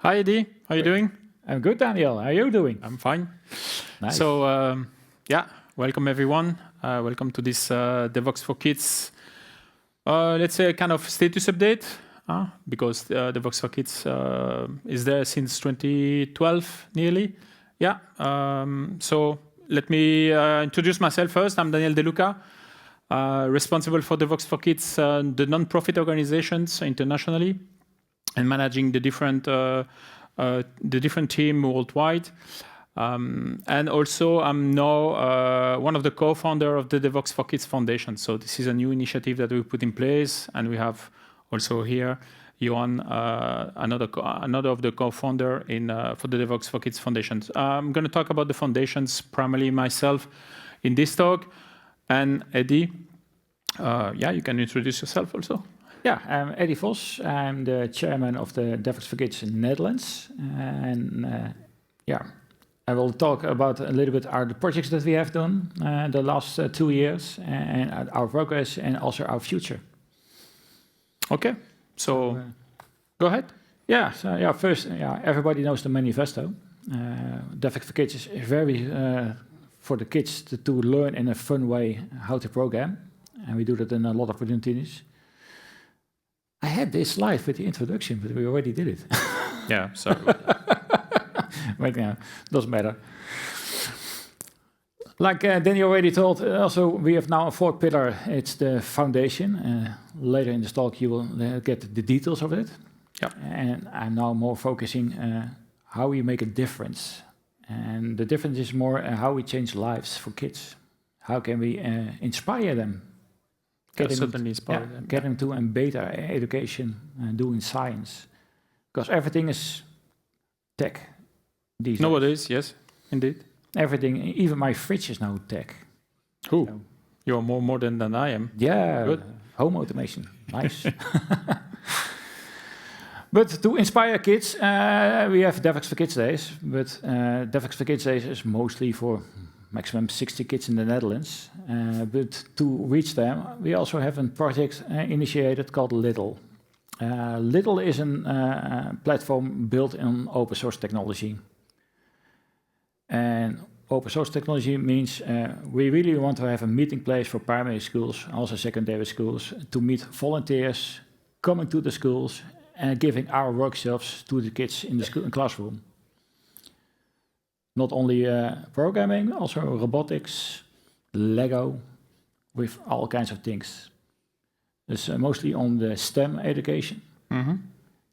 Hi, Eddy. How are you doing? I'm good, Daniel. How are you doing? I'm fine. Nice. So, welcome everyone. Welcome to this DevOps for Kids. Let's say a kind of status update, because DevOps for Kids is there since 2012, nearly. Yeah. So let me introduce myself first. I'm Daniel De Luca, responsible for DevOps for Kids, the non-profit organizations internationally, and managing the different team worldwide. And also, I'm now one of the co-founder of the DevOps for Kids Foundation. So this is a new initiative that we put in place, and we have also here Johan, another of the co-founder for the DevOps for Kids Foundation. I'm going to talk about the foundations primarily myself in this talk, and Eddy, you can introduce yourself also. Yeah, I'm Eddy Vos. I'm the chairman of the DevOps for Kids in the Netherlands. I will talk about a little bit the projects that we have done the last 2 years, and our progress, and also our future. Okay, so go ahead. First, everybody knows the manifesto. DevOps for Kids is very for the kids to learn in a fun way how to program, and we do that in a lot of opportunities. I had this slide with the introduction, but we already did it. Yeah, sorry. But yeah, doesn't matter. Like Danny already told, also we have now a fourth pillar. It's the foundation. Later in this talk, you will get the details of it. Yeah. And I'm now more focusing how we make a difference. And the difference is more how we change lives for kids. How can we inspire them? Get them to a better education and doing science, because everything is tech these days. Nowadays, yes, indeed. Everything, even my fridge is now tech. Who? So, you're more modern than I am. Yeah, good. Home automation, nice. But to inspire kids, we have DevOps for Kids Days, but DevOps for Kids Days is mostly for maximum 60 kids in the Netherlands. But to reach them, we also have a project initiated called Little. Little is a platform built on open source technology. And open source technology means we really want to have a meeting place for primary schools, also secondary schools, to meet volunteers coming to the schools and giving our workshops to the kids in the school classroom. Not only programming, also robotics, Lego, with all kinds of things. It's mostly on the STEM education. Mm-hmm.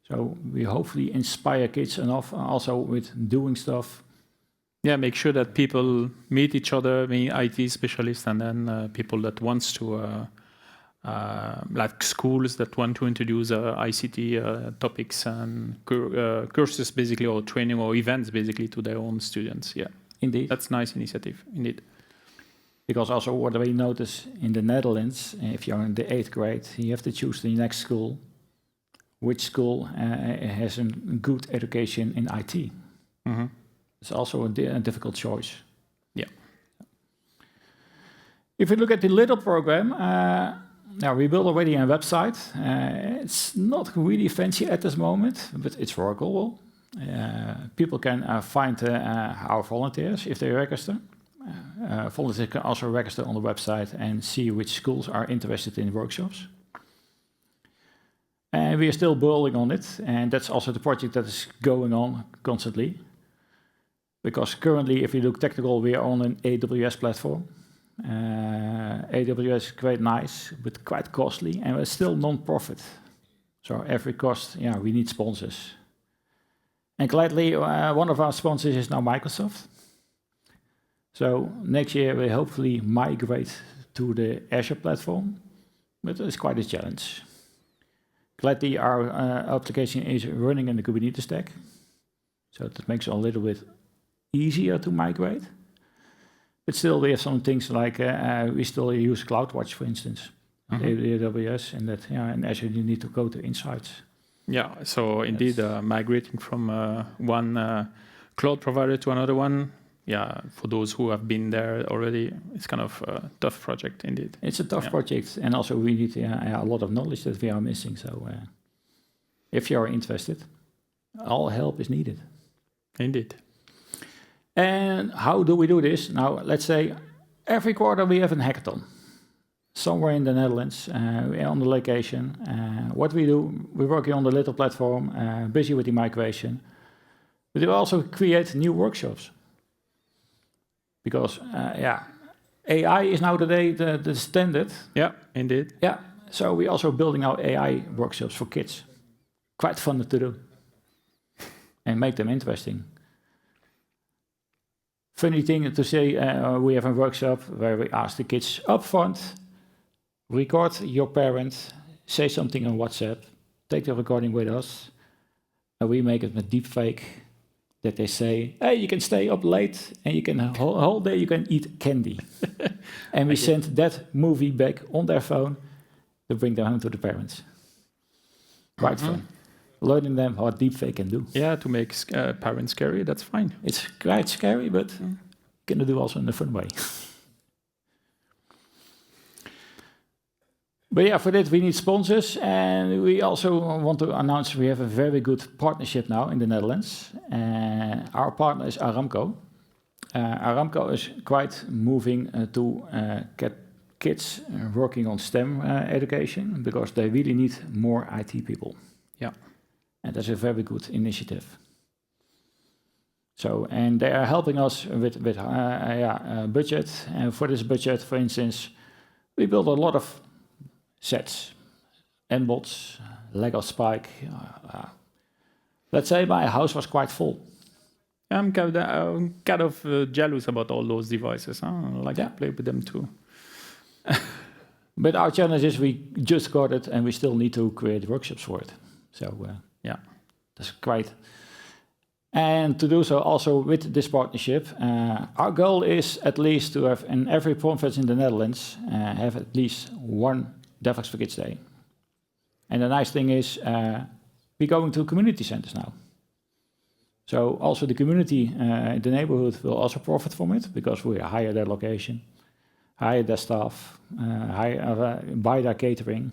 So we hopefully inspire kids enough also with doing stuff. Yeah, make sure that people meet each other, IT specialists, and then people that wants to, like schools that want to introduce ICT topics and courses basically, or training or events basically to their own students. Yeah, indeed. That's a nice initiative, indeed. Because also what we notice in the Netherlands, if you're in the 8th grade, you have to choose the next school. Which school has a good education in IT? Mm-hmm. It's also a difficult choice. Yeah. If you look at the Little program, we built already a website. It's not really fancy at this moment, but it's workable. People can find our volunteers if they register. Volunteers can also register on the website and see which schools are interested in workshops. And we are still building on it, and that's also the project that is going on constantly. Because currently, if you look technical, we are on an AWS platform. AWS is quite nice, but quite costly, and we're still non-profit. So every cost, we need sponsors. And gladly, one of our sponsors is now Microsoft. So next year, we hopefully migrate to the Azure platform, but it's quite a challenge. Gladly, our application is running in the Kubernetes stack, so that makes it a little bit easier to migrate. But still, we have some things like we still use CloudWatch, for instance, AWS, and that in Azure you need to go to Insights. Yeah, so indeed, migrating from one cloud provider to another one. Yeah, for those who have been there already, it's kind of a tough project indeed. It's a tough project, and also we need a lot of knowledge that we are missing. So if you are interested, All help is needed. Indeed. And how do we do this? Now, let's say every quarter we have a hackathon. Somewhere in the Netherlands, on the location. What we do, we're working on the little platform, busy with the migration. But we also create new workshops. Because, AI is now today the standard. Yeah, indeed. Yeah, so we're also building our AI workshops for kids. Quite fun to do. And make them interesting. Funny thing to say, we have a workshop where we ask the kids up front, record your parent, say something on WhatsApp, take the recording with us, and we make it with deepfake, that they say, hey, you can stay up late, and you can whole day you can eat candy. And we send that movie back on their phone to bring them home to the parents. Quite fun. Learning them what deepfake can do. Yeah, to make parents scary, that's fine. It's quite scary, but can do also in a fun way. But yeah, for that we need sponsors, and we also want to announce we have a very good partnership now in the Netherlands. Our partner is Aramco. Aramco is quite moving to get kids working on STEM education, because they really need more IT people. Yeah. And that's a very good initiative. So, and they are helping us with budget. And for this budget, for instance, we built a lot of sets, N-bots, Lego Spike. Let's say my house was quite full. I'm kind of jealous about all those devices. I like to play with them too. But our challenge is we just got it, and we still need to create workshops for it. So that's quite. And to do so also with this partnership, our goal is at least to have in every province in the Netherlands have at least one DevOps for Kids Day. And the nice thing is we're going to community centers now. So also the community in the neighborhood will also profit from it, because we hire their location, hire their staff, buy their catering,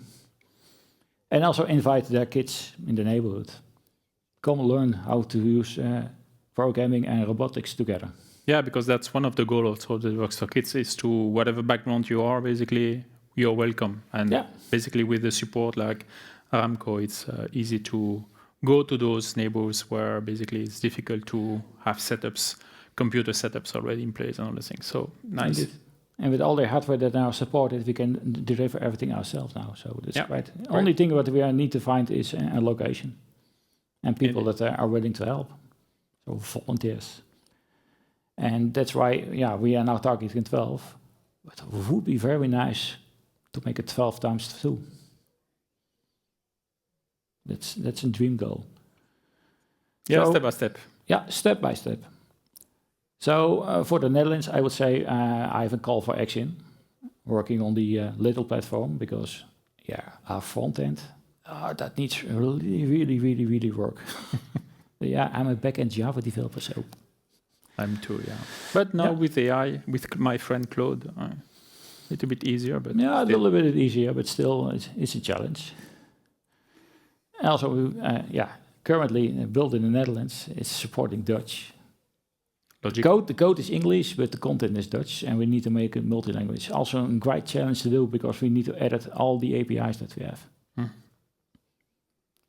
and also invite their kids in the neighborhood. Come learn how to use programming and robotics together. Yeah, because that's one of the goals of the Works for Kids, is to whatever background you are, basically, you're welcome. And basically with the support like Aramco, it's easy to go to those neighborhoods where basically it's difficult to have setups, computer setups already in place and all the things. So nice. Indeed. And with all the hardware that now supported, we can deliver everything ourselves now. So that's great. Only thing what we need to find is a location and people that are willing to help. So volunteers. And that's why, we are now targeting 12. But it would be very nice to make it 12 times 2. That's a dream goal. Yeah, so, step by step. Yeah, step by step. So for the Netherlands, I would say I have a call for action, working on the little platform, because our front end, that needs really work. I'm a back-end Java developer, so. I'm too, But now with AI, with my friend Claude, a little bit easier, but a little bit easier, but still it's a challenge. Also, currently built in the Netherlands, it's supporting Dutch. The code is English, but the content is Dutch, and we need to make it multi-language. Also a great challenge to do, because we need to edit all the APIs that we have.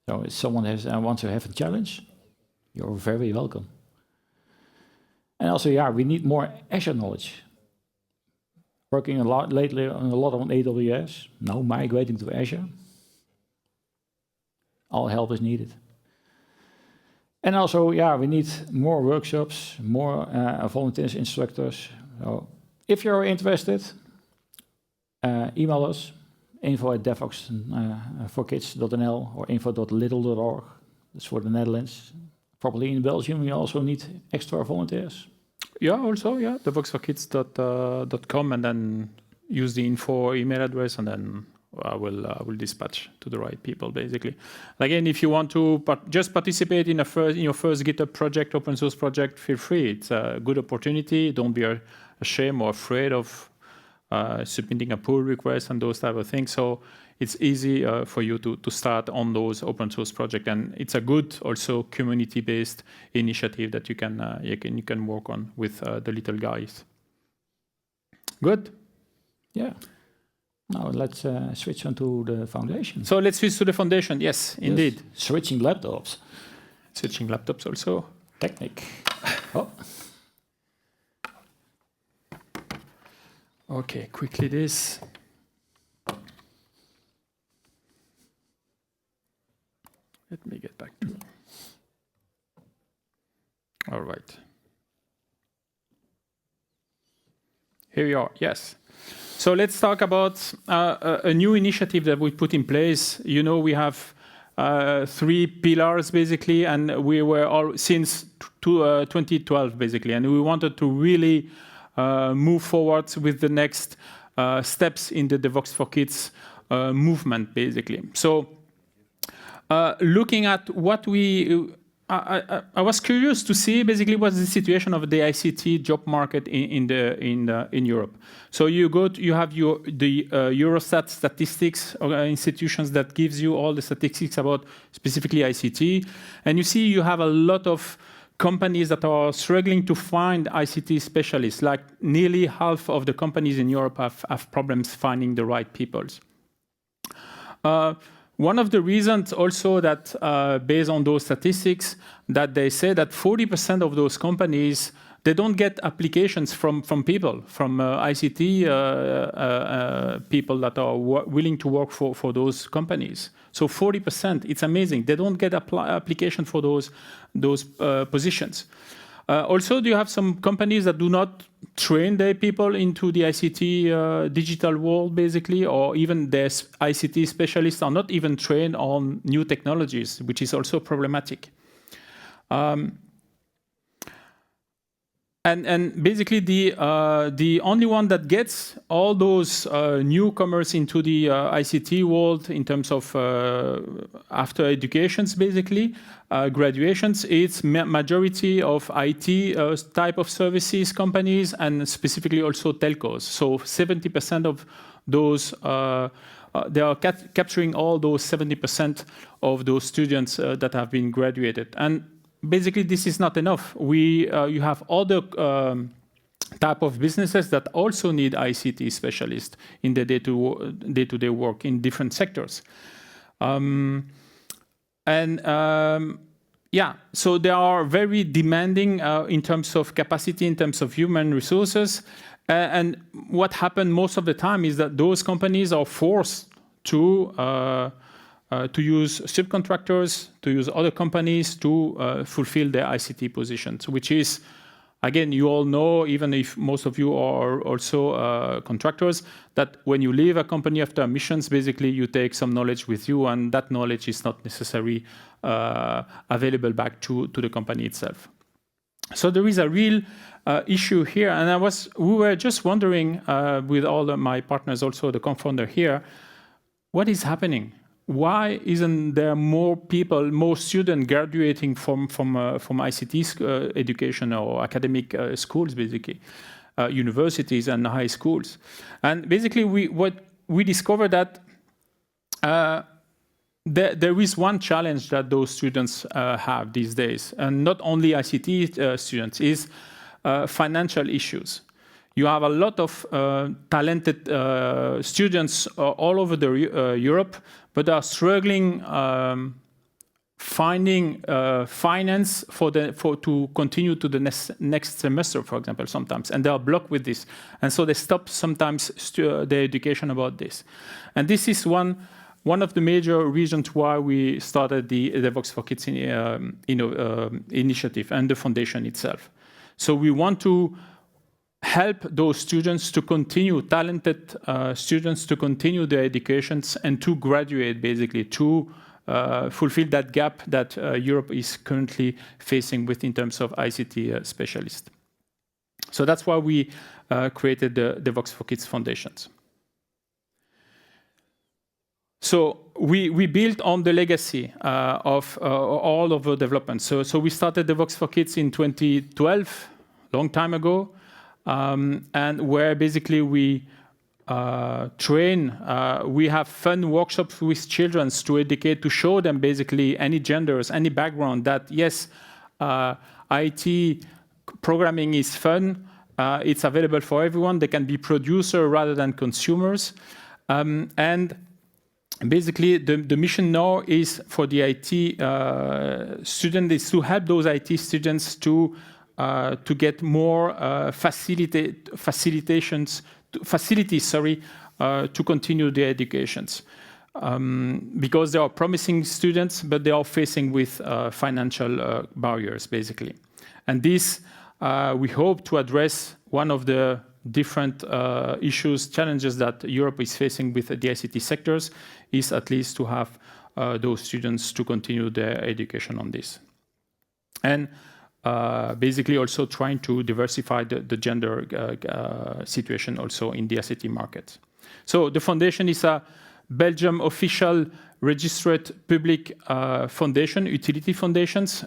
So if someone wants to have a challenge, you're very welcome. And also, we need more Azure knowledge. Working a lot lately on AWS, now migrating to Azure. All help is needed. And also, we need more workshops, more volunteers, instructors. So if you're interested, email us, info@devoxforkids.nl or info.little.org. That's for the Netherlands. Probably in Belgium, we also need extra volunteers. Yeah, also, devoxforkids.com, and then use the info email address, and then I will dispatch to the right people, basically. Again, if you want to just participate in your first GitHub project, open source project, feel free. It's a good opportunity. Don't be ashamed or afraid of submitting a pull request and those type of things. So it's easy for you to start on those open source projects, and it's a good also community-based initiative that you can work on with the little guys. Good. Yeah. Now let's switch on to the foundation. So let's switch to the foundation. Yes, indeed. Yes. Switching laptops. Switching laptops also. Technic. Oh. Okay, quickly this. Let me get back to. All right. Here we are. Yes. So let's talk about a new initiative that we put in place. You know, we have 3 pillars basically, and we were all since 2012 basically, and we wanted to really move forward with the next steps in the Devox for Kids movement basically. So looking at what I was curious to see basically what's the situation of the ICT job market in Europe. So you have the Eurostat statistics institutions that gives you all the statistics about specifically ICT, and you see you have a lot of companies that are struggling to find ICT specialists. Like nearly half of the companies in Europe have problems finding the right people. One of the reasons also that, based on those statistics, that they say that 40% of those companies, they don't get applications from people, from ICT people that are willing to work for those companies. So 40%, it's amazing. They don't get application for those positions. Also, you have some companies that do not train their people into the ICT digital world, basically, or even their ICT specialists are not even trained on new technologies, which is also problematic. And basically, the only one that gets all those newcomers into the ICT world in terms of after educations, basically graduations, it's majority of IT type of services companies and specifically also telcos. So 70% of those they are capturing all those 70% of those students that have been graduated. And basically, this is not enough. You have other type of businesses that also need ICT specialists in the day-to-day work in different sectors. So they are very demanding in terms of capacity, in terms of human resources. And what happened most of the time is that those companies are forced to use subcontractors, to use other companies to fulfill their ICT positions, which is, again, you all know, even if most of you are also contractors, that when you leave a company after missions, basically you take some knowledge with you, and that knowledge is not necessarily available back to the company itself. So there is a real issue here, and we were just wondering with all of my partners, also the co-founder here, what is happening? Why isn't there more people, more students graduating from ICT education or academic schools, basically, universities and high schools? And basically, we discovered that there is one challenge that those students have these days, and not only ICT students, is financial issues. You have a lot of talented students all over Europe, but are struggling finding finance to continue to the next semester, for example, sometimes, and they are blocked with this, and so they stop sometimes their education about this. And this is one of the major reasons why we started the Devox for Kids initiative and the foundation itself. So we want to help those students to continue, talented students to continue their educations and to graduate, basically, to fulfill that gap that Europe is currently facing with in terms of ICT specialists. So that's why we created the Devox for Kids Foundations. So we built on the legacy of all of the development. So we started Devox for Kids in 2012, long time ago. And where basically we train. We have fun workshops with children to educate, to show them basically any genders, any background, that yes, IT programming is fun. It's available for everyone. They can be producers rather than consumers. And basically, the mission now is for the IT students is to help those IT students to get more facilities, to continue their educations. Because they are promising students, but they are facing with financial barriers, basically. And this, we hope to address one of the different issues, challenges that Europe is facing with the ICT sectors, is at least to have those students to continue their education on this. And basically also trying to diversify the gender situation also in the ICT market. So the foundation is a Belgium official registered public foundation, utility foundations.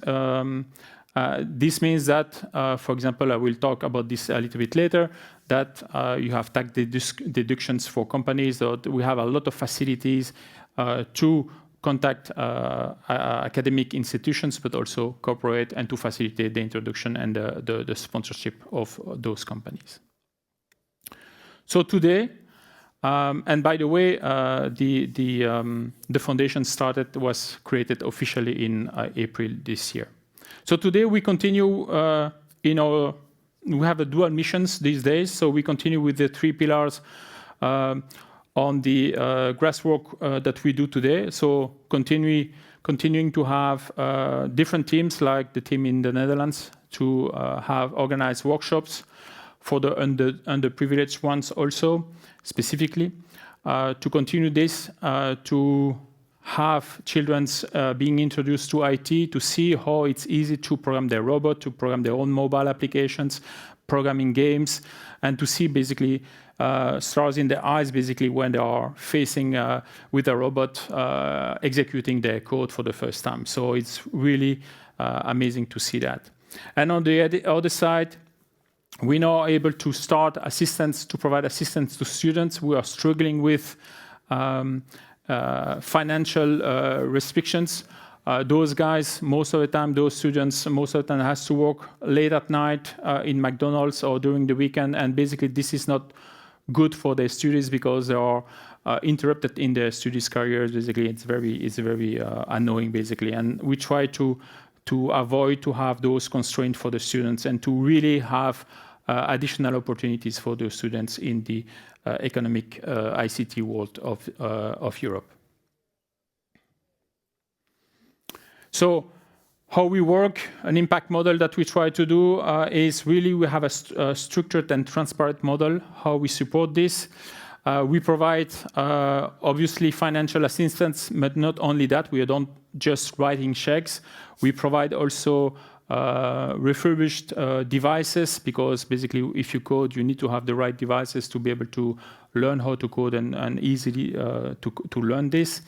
This means that, for example, I will talk about this a little bit later, that you have tax deductions for companies, that we have a lot of facilities to contact academic institutions, but also corporate, and to facilitate the introduction and the sponsorship of those companies. So today, and by the way, the foundation was created officially in April this year. So today we continue we have a dual missions these days. So we continue with the 3 pillars on the grasswork that we do today. So continuing to have different teams, like the team in the Netherlands, to have organized workshops for the underprivileged ones also, specifically. To continue this, to have children being introduced to IT, to see how it's easy to program their robot, to program their own mobile applications, programming games, and to see basically stars in their eyes basically when they are facing with a robot executing their code for the first time. So it's really amazing to see that. And on the other side, we now are able to start assistance, to provide assistance to students who are struggling with financial restrictions. Those guys, most of the time, those students, most of the time has to work late at night in McDonald's or during the weekend. And basically, this is not good for their studies because they are interrupted in their studies careers. Basically, it's very annoying, basically. And we try to avoid to have those constraints for the students and to really have additional opportunities for the students in the economic ICT world of Europe. So how we work, an impact model that we try to do is really we have a structured and transparent model, how we support this. We provide, obviously, financial assistance, but not only that, we don't just writing checks. We provide also refurbished devices, because basically if you code, you need to have the right devices to be able to learn how to code and easily to learn this.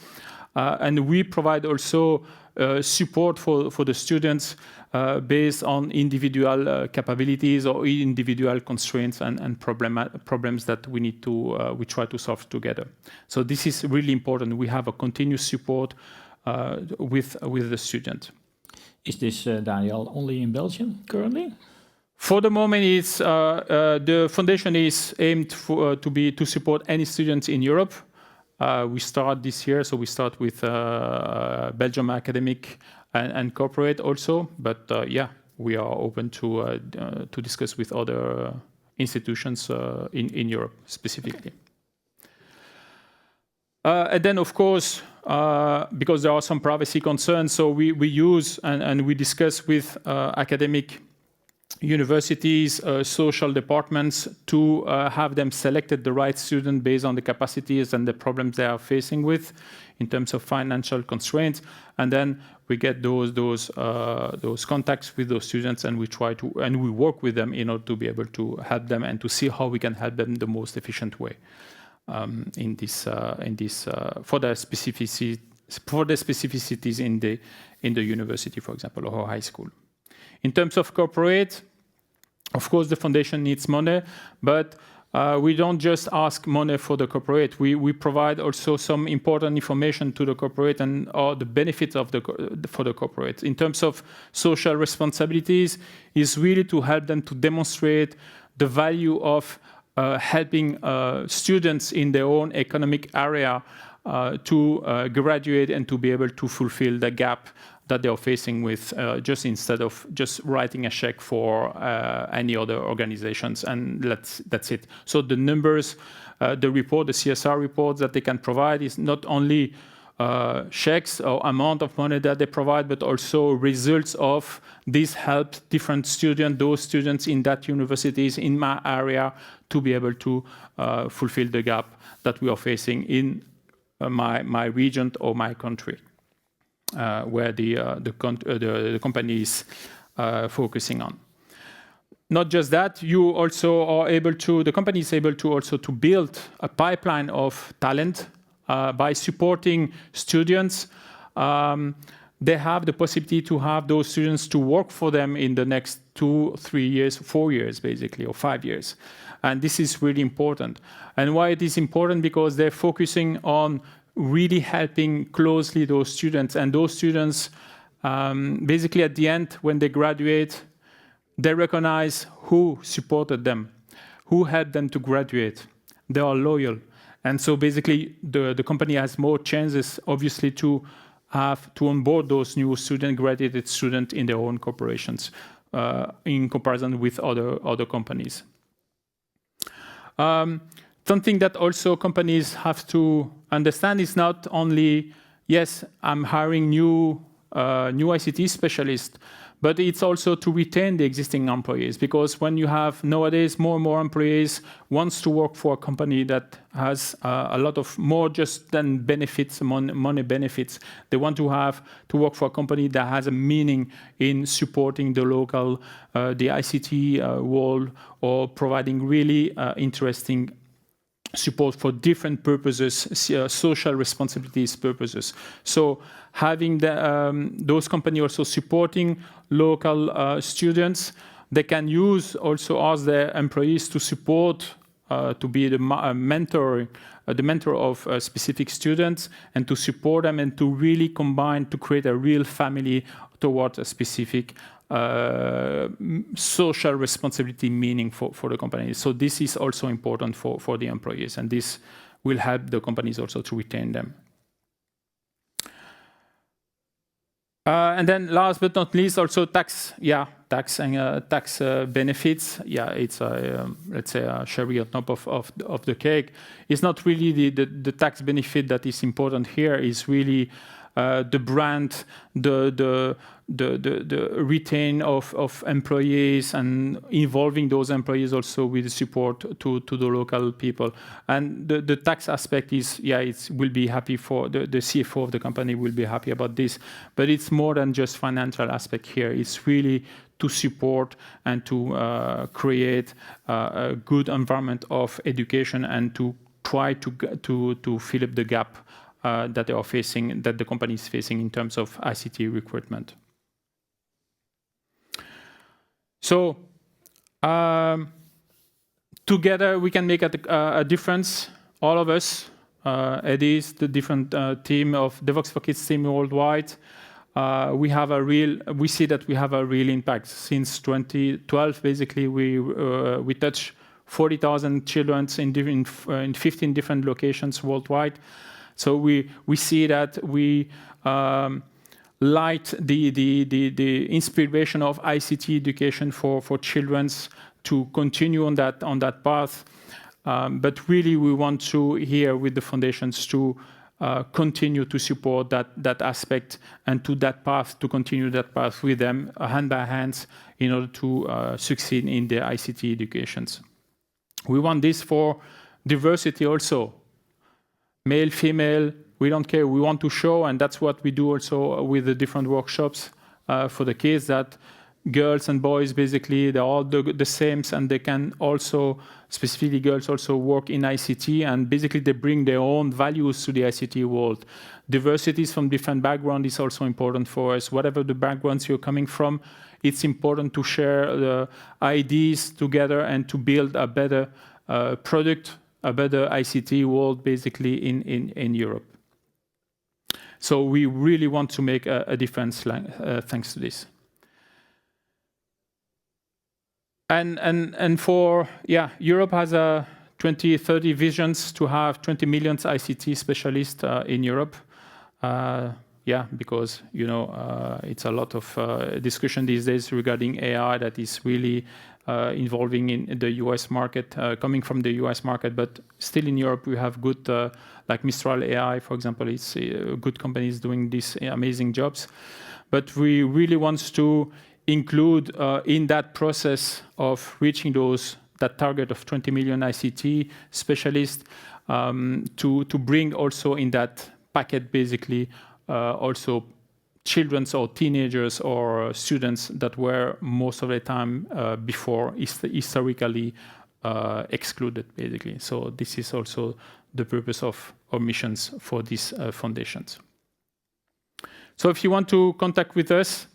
And we provide also support for the students based on individual capabilities or individual constraints and problems that we need to we try to solve together. So this is really important. We have a continuous support with the student. Is this, Daniel, only in Belgium currently? For the moment, it's the foundation is aimed to support any students in Europe. We start this year, so we start with Belgium academic and corporate also. But yeah, we are open to discuss with other institutions in Europe specifically. And then, of course, because there are some privacy concerns, so we use and we discuss with academic universities, social departments, to have them selected the right student based on the capacities and the problems they are facing with in terms of financial constraints. And then we get those contacts with those students, and we work with them in order to be able to help them and to see how we can help them the most efficient way for the specificities in the university, for example, or high school. In terms of corporate, of course, the foundation needs money, but we don't just ask money for the corporate. We provide also some important information to the corporate and the benefits of for the corporate. In terms of social responsibilities, is really to help them to demonstrate the value of helping students in their own economic area to graduate and to be able to fulfill the gap that they are facing with, just instead of just writing a check for any other organizations, and that's it. So the numbers, the report, the CSR reports that they can provide is not only checks or amount of money that they provide, but also results of this helped different students, those students in that universities in my area, to be able to fulfill the gap that we are facing in my region or my country. Where the company is focusing on. Not just that, you also are able to, the company is able to also to build a pipeline of talent by supporting students. They have the possibility to have those students to work for them in the next 2, 3 years, 4 years, basically, or 5 years. And this is really important. And why it is important? Because they're focusing on really helping closely those students. And those students, basically at the end, when they graduate, they recognize who supported them, who helped them to graduate. They are loyal. And so basically, the company has more chances, obviously, to have to onboard those new graduated students in their own corporations in comparison with other companies. Something that also companies have to understand is not only, yes, I'm hiring new ICT specialists, but it's also to retain the existing employees. Because when you have nowadays more and more employees wants to work for a company that has a lot of more just than benefits, money benefits. They want to work for a company that has a meaning in supporting the local, the ICT world, or providing really interesting support for different purposes, social responsibilities purposes. So having those companies also supporting local students, they can use also as their employees to support, to be the mentor of specific students, and to support them and to really combine to create a real family towards a specific social responsibility meaning for the company. So this is also important for the employees, and this will help the companies also to retain them. And then last but not least, also tax benefits. Yeah, it's let's say a cherry on top of the cake. It's not really the tax benefit that is important here. Is really the brand, the retain of employees, and involving those employees also with support to the local people. And the tax aspect is, yeah, it will be happy for the CFO of the company will be happy about this, but it's more than just financial aspect here. It's really to support and to create a good environment of education and to try to fill up the gap that they are facing, that the company is facing in terms of ICT recruitment. So together we can make a difference. All of us, Eddy's, the different team of Devox for Kids team worldwide, we see that we have a real impact. Since 2012, basically, we touch 40,000 children in 15 different locations worldwide. So we see that we light the inspiration of ICT education for children to continue on that path. But really, we want to here with the foundations to continue to support that aspect and to continue that path with them hand by hand in order to succeed in their ICT educations. We want this for diversity also. Male, female, we don't care. We want to show, and that's what we do also with the different workshops for the kids, that girls and boys, basically, they're all the same, and they can also, specifically girls, also work in ICT, and basically they bring their own values to the ICT world. Diversities from different backgrounds is also important for us. Whatever the backgrounds you're coming from, it's important to share the ideas together and to build a better product a better ICT world basically in Europe. So we really want to make a difference thanks to this. And for, Europe has a 2030 visions to have 20 million ICT specialists in Europe. Because, it's a lot of discussion these days regarding AI that is really involving in the US market, coming from the US market, but still in Europe we have good, like Mistral AI, for example, it's good companies doing these amazing jobs. But we really want to include in that process of reaching that target of 20 million ICT specialists to bring also in that packet basically also children or teenagers or students that were most of the time before historically excluded basically. So this is also the purpose of our missions for these foundations. So if you want to contact with us,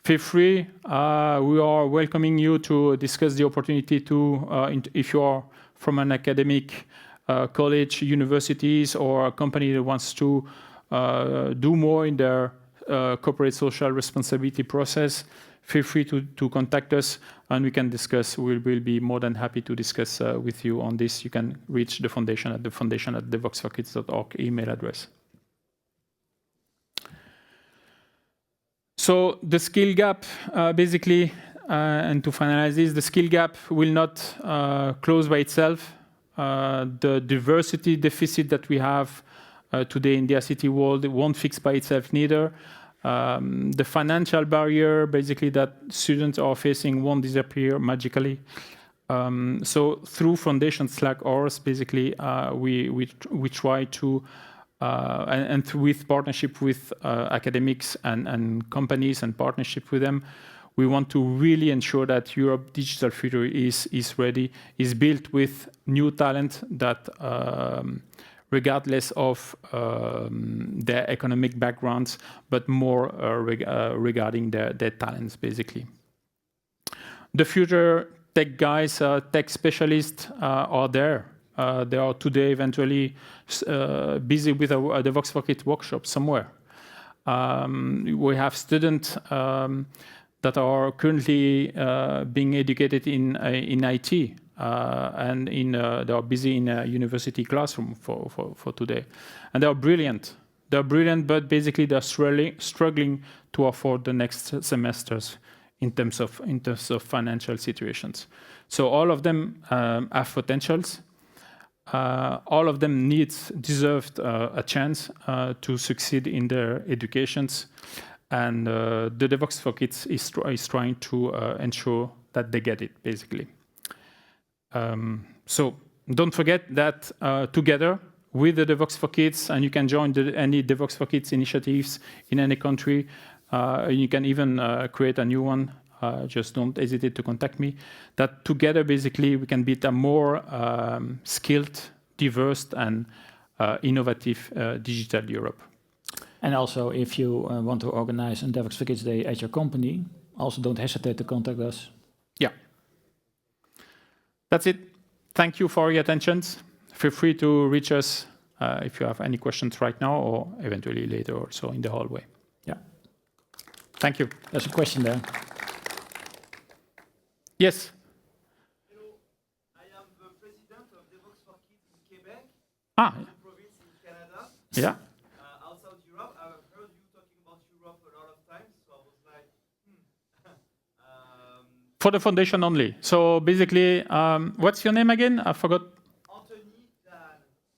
feel free. We are welcoming you to discuss the opportunity to, if you are from an academic college, universities, or a company that wants to do more in their corporate social responsibility process, feel free to contact us and we can discuss. We'll be more than happy to discuss with you on this. You can reach the foundation at devox4kids.org email address. So the skill gap, basically, and to finalize this, the skill gap will not close by itself. The diversity deficit that we have today in the ICT world won't fix by itself neither. The financial barrier, basically, that students are facing won't disappear magically. So through foundations like ours, basically, we try to, and with partnership with academics and companies and partnership with them, we want to really ensure that Europe's digital future is ready, is built with new talent that regardless of their economic backgrounds, but more regarding their talents, basically. The future tech guys, tech specialists are there. They are today eventually busy with the Vox4Kids workshop somewhere. We have students that are currently being educated in IT. And they are busy in a university classroom for today. And they are brilliant. They're brilliant, but basically they're struggling to afford the next semesters in terms of financial situations. So all of them have potentials. All of them deserved a chance to succeed in their educations. And the Vox4Kids is trying to ensure that they get it, basically. So don't forget that together with the Vox4Kids, and you can join any Vox4Kids initiatives in any country. You can even create a new one. Just don't hesitate to contact me. That together, basically, we can build a more skilled, diverse, and innovative digital Europe. And also, if you want to organize a Vox4Kids Day at your company, also don't hesitate to contact us. Yeah. That's it. Thank you for your attention. Feel free to reach us if you have any questions right now or eventually later also in the hallway. Yeah. Thank you. There's a question there. Yes. Hello, I am the president of the Vox4Kids in Quebec, province in Canada. Yeah. Outside Europe, I've heard you talking about Europe a lot of times, so I was like, For the foundation only. So basically, what's your name again? I forgot. Anthony Dan.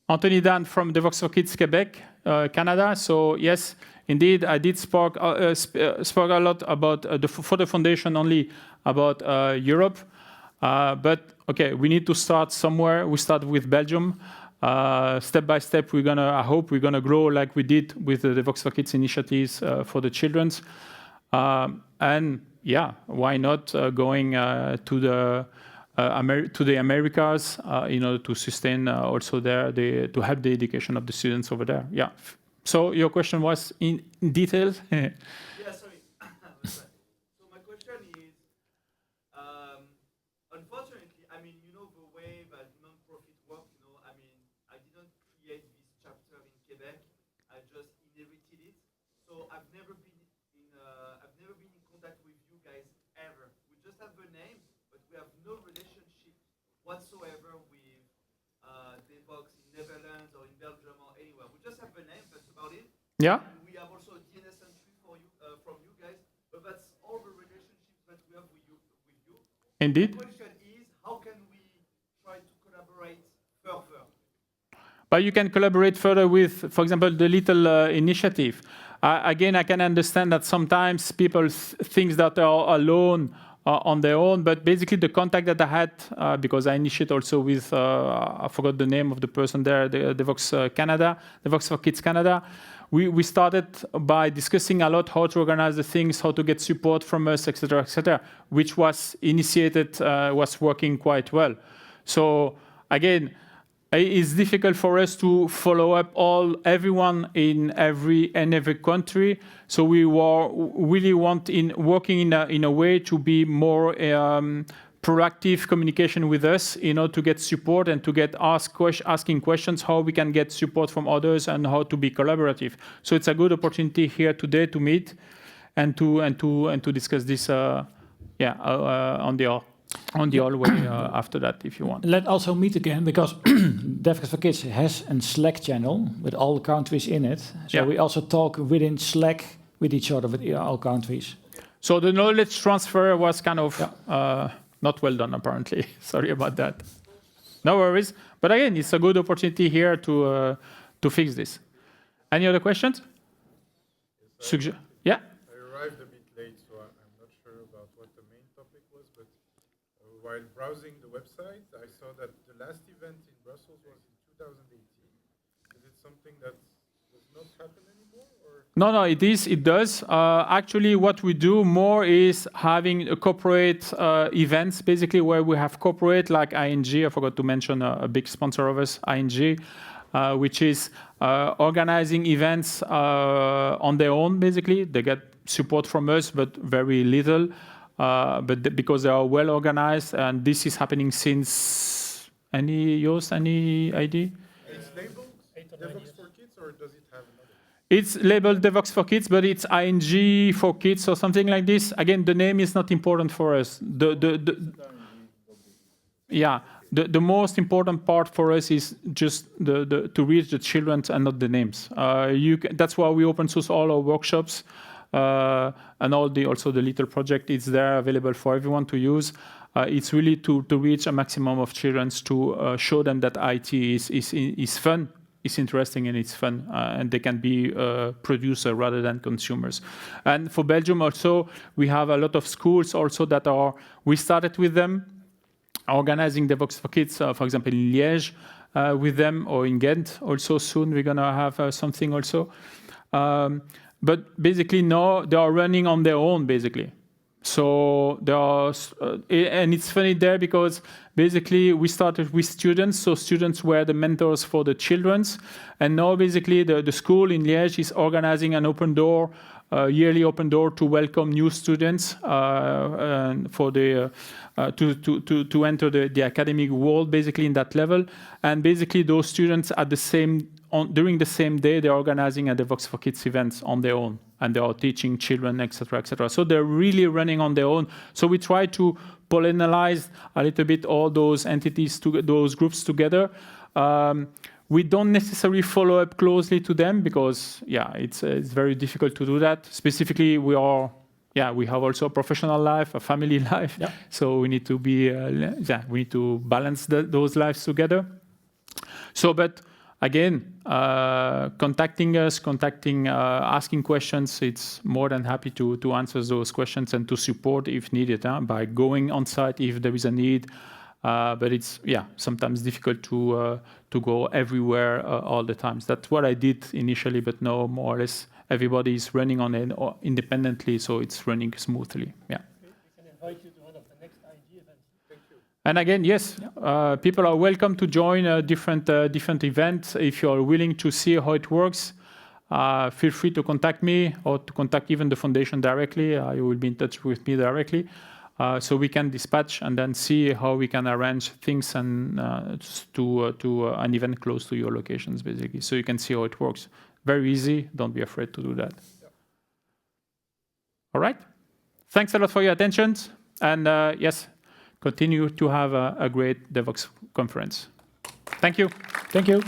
Anthony Dan from the Vox4Kids Quebec, Canada. So yes, indeed, I did spoke a lot about for the foundation only about Europe. But okay, we need to start somewhere. We start with Belgium. Step by step, I hope we're gonna grow like we did with the Vox4Kids initiatives for the children's. And yeah, why not going to the Americas in order to sustain also to help the education of the students over there. Yeah. So your question was in detail. Yeah, sorry. So my question is, unfortunately, I mean, you know, the way that whatsoever with Devox in Netherlands or in Belgium or anywhere. We just have the name, that's about it. Yeah. And we have also a DNS entry for you from you guys, but that's all the relationships that we have with you. Indeed. The question is, how can we try to collaborate further? But you can collaborate further with, for example, the little initiative. Again, I can understand that sometimes people think that they are alone on their own, but basically the contact that I had, because I initiate also with, I forgot the name of the person there, the Vox Canada, the Vox for Kids Canada. We started by discussing a lot how to organize the things, how to get support from us, etc., which was initiated, was working quite well. So again, it's difficult for us to follow up everyone in every country. So we really working in a way to be more proactive communication with us, to get support and to get asking questions, how we can get support from others and how to be collaborative. So it's a good opportunity here today to meet and to discuss this, on the hallway after that, if you want. Let's also meet again, because Devox for Kids has a Slack channel with all the countries in it. So we also talk within Slack with each other, with all countries. So the knowledge transfer was kind of not well done, apparently. Sorry about that. No worries. But again, it's a good opportunity here to fix this. Any other questions? Yeah? I arrived a bit late, so I'm not sure about what the main topic was, but while browsing the website, I saw that the last event in Brussels was in 2018. Is it something that does not happen anymore? Or? No, it does. Actually, what we do more is having corporate events, basically, where we have corporate, like ING, I forgot to mention a big sponsor of us, ING, which is organizing events on their own, basically. They get support from us, but very little. But because they are well organized, and this is happening since any idea? It's labeled Devox for Kids, or does it have another? It's labeled Devox for Kids, but it's ING for Kids or something like this. Again, the name is not important for us. The most important part for us is just to reach the children and not the names. That's why we open source all our workshops. And also the little project is there available for everyone to use. It's really to reach a maximum of children, to show them that IT is fun, it's interesting, and it's fun, and they can be producer rather than consumers. And for Belgium also, we have a lot of schools also we started with them, organizing Devox for Kids, for example, in Liège with them, or in Ghent. Also soon we're gonna have something also. But basically, no, they are running on their own, basically. So there are, and it's funny there because basically we started with students, so students were the mentors for the children's, and now basically the school in Liège is organizing an open door, yearly open door to welcome new students for to enter the academic world, basically in that level, and basically those students at during the same day, they're organizing a Devox for Kids events on their own, and they are teaching children, etc., etc. So they're really running on their own. So we try to pollinate a little bit all those entities, those groups together. We don't necessarily follow up closely to them because, it's very difficult to do that. Specifically, we have also a professional life, a family life. Yeah. So we need to we need to balance those lives together. So, but again, contacting us, asking questions, it's more than happy to answer those questions and to support if needed, by going on site if there is a need. But it's sometimes difficult to go everywhere all the time. That's what I did initially, but now more or less everybody is running on it independently, so it's running smoothly. Yeah. We can invite you to one of the next ING events. Thank you. And again, yes, people are welcome to join different events. If you are willing to see how it works, feel free to contact me or to contact even the foundation directly. You will be in touch with me directly. So we can dispatch and then see how we can arrange things and to an event close to your locations, basically. So you can see how it works. Very easy. Don't be afraid to do that. Yep. All right. Thanks a lot for your attention. And yes, continue to have a great DevOps conference. Thank you. Thank you.